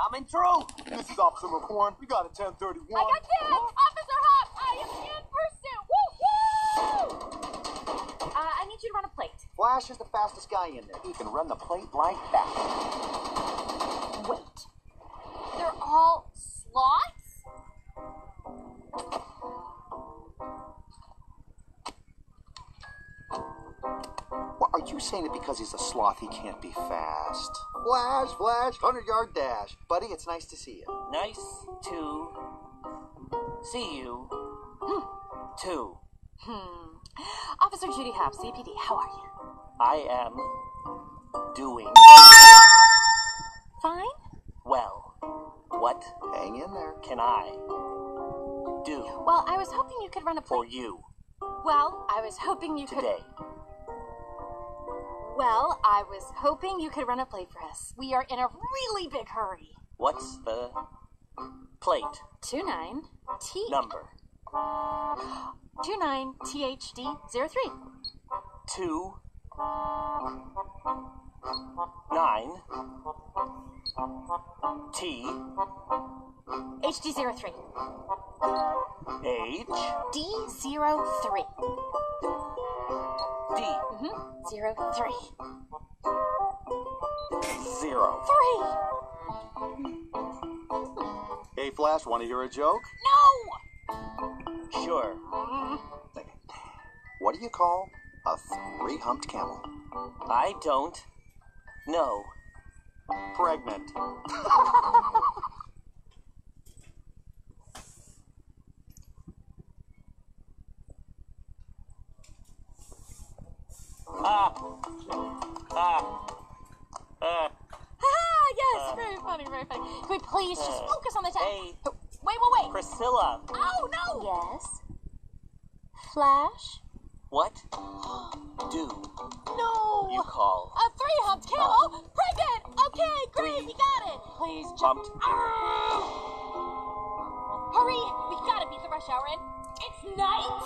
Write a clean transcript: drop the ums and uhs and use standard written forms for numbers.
Coming through. This is Officer McCorn. We got a 1031. I got this! Officer Hop! I am in pursuit! Woo-hoo! I need you to run a plate. Flash is the fastest guy in there. He can run the plate like that. Wait. They're all sloths? Well, are you saying that because he's a sloth he can't be fast? Flash, 100-yard dash. Buddy, it's nice to see you. Nice to see you, too. Officer Judy Hop, CPD, how are you? I am doing Fine. well. What Hang in there. can I do Well, I was hoping you could run a for plate. you Well, I was hoping you could... today? Well, I was hoping you could run a plate for us. We are in a really big hurry. What's the plate 29T... number? 29THD03. 2 9 T HD03. H D03. D 03. 0. 3. Hey, Flash, want to hear a joke? No! Sure. What do you call a three-humped camel? I don't know. Pregnant. Yes, very funny, very funny. Can we please just focus on the time? Hey, Wait. Priscilla. Oh, no! Yes. Flash? What do No! you call A three-humped camel? Pregnant! Okay, great, we got it. Please jump. humped? Hurry! We gotta beat the rush hour in. It's night!